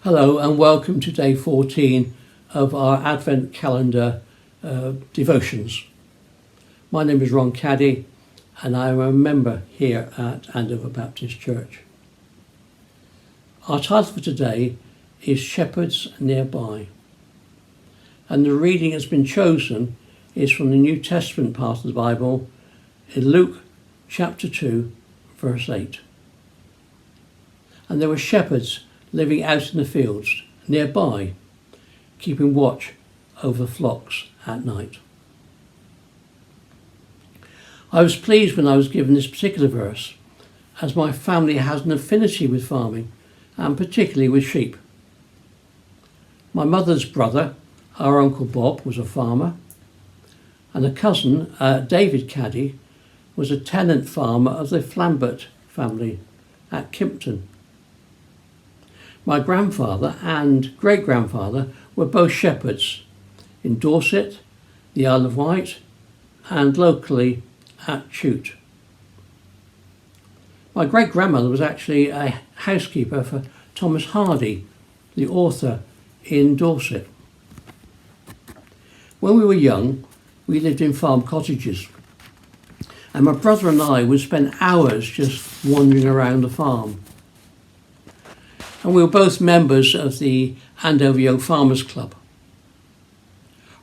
Hello and welcome to day 14 of our Advent calendar devotions. My name is Ron Caddy and I am a member here at Andover Baptist Church. Our title for today is Shepherds Nearby, and the reading has been chosen is from the New Testament part of the Bible in Luke chapter 2 verse 8. And there were shepherds living out in the fields nearby, keeping watch over flocks at night. I was pleased when I was given this particular verse, as my family has an affinity with farming, and particularly with sheep. My mother's brother, our Uncle Bob, was a farmer, and a cousin, David Caddy, was a tenant farmer of the Flambert family at Kimpton. My grandfather and great-grandfather were both shepherds in Dorset, the Isle of Wight, and locally at Chute. My great-grandmother was actually a housekeeper for Thomas Hardy, the author, in Dorset. When we were young, we lived in farm cottages, and my brother and I would spend hours just wandering around the farm. And we were both members of the Andover Young Farmers Club.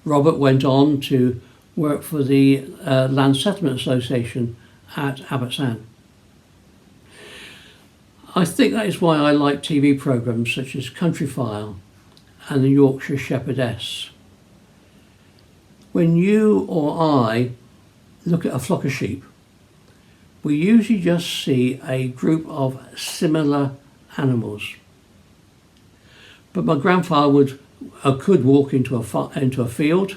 Robert went on to work for the Land Settlement Association at Abbotsford. I think that is why I like TV programmes such as Country File and the Yorkshire Shepherdess. When you or I look at a flock of sheep, we usually just see a group of similar animals. But my grandfather could walk into a field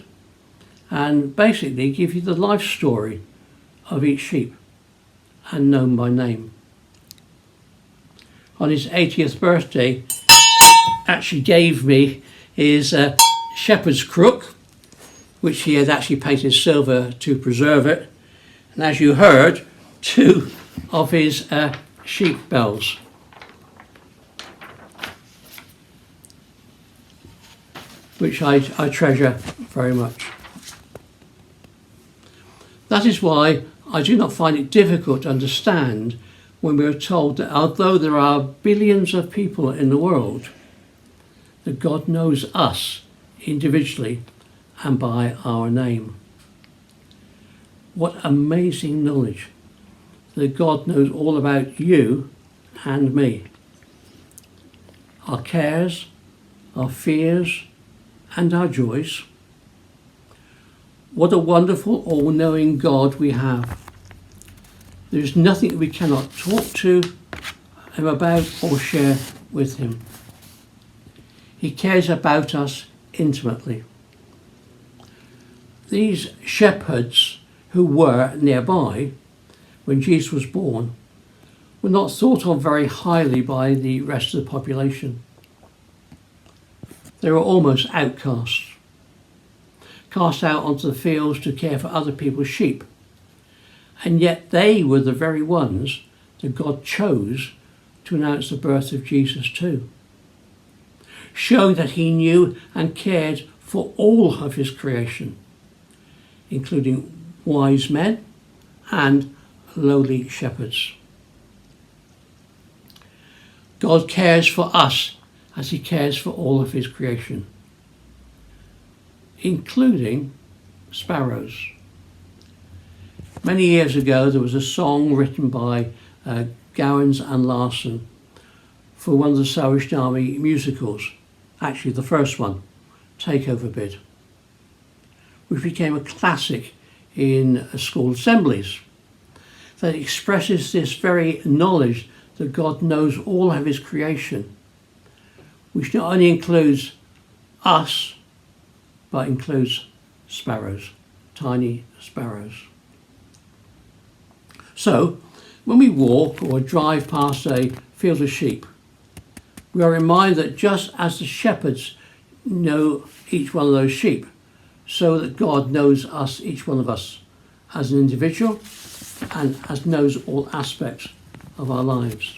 and basically give you the life story of each sheep and known by name. On his 80th birthday, actually gave me his shepherd's crook, which he had actually painted silver to preserve it, and as you heard, 2 of his sheep bells. Which I treasure very much. That is why I do not find it difficult to understand when we are told that although there are billions of people in the world, that God knows us individually and by our name. What amazing knowledge that God knows all about you and me. Our cares, our fears, and our joys. What a wonderful all-knowing God we have. There is nothing we cannot talk to him about or share with him. He cares about us intimately. These shepherds who were nearby when Jesus was born were not thought of very highly by the rest of the population. They were almost outcasts, cast out onto the fields to care for other people's sheep. And yet they were the very ones that God chose to announce the birth of Jesus to, showing that he knew and cared for all of his creation, including wise men and lowly shepherds. God cares for us as he cares for all of his creation, including sparrows. Many years ago there was a song written by Gowans and Larson for one of the Salvation Army musicals, actually the first one, Takeover Bid, which became a classic in school assemblies, that expresses this very knowledge that God knows all of his creation, which not only includes us, but includes sparrows, tiny sparrows. So, when we walk or drive past a field of sheep, we are reminded that just as the shepherds know each one of those sheep, so that God knows us, each one of us, as an individual and as knows all aspects of our lives.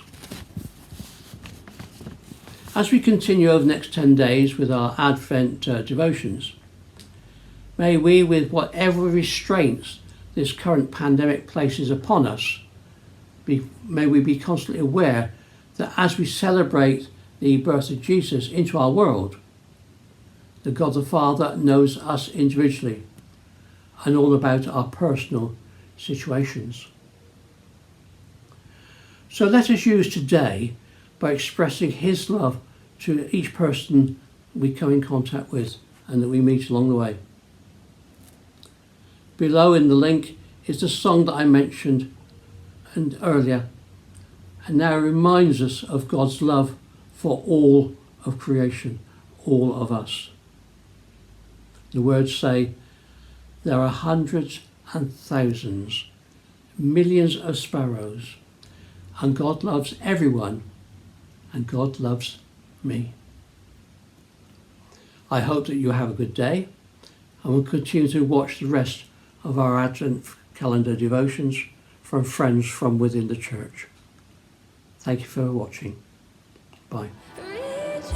As we continue over the next 10 days with our Advent devotions, may we, with whatever restraints this current pandemic places upon us, may we be constantly aware that as we celebrate the birth of Jesus into our world, that God the Father knows us individually and all about our personal situations. So let us use today by expressing his love to each person we come in contact with and that we meet along the way. Below in the link is the song that I mentioned earlier, and now reminds us of God's love for all of creation, all of us. The words say, there are hundreds and thousands, millions of sparrows, and God loves everyone, and God loves me. I hope that you have a good day, and will continue to watch the rest of our Advent calendar devotions from friends from within the church. Thank you for watching. Bye. Rejoice,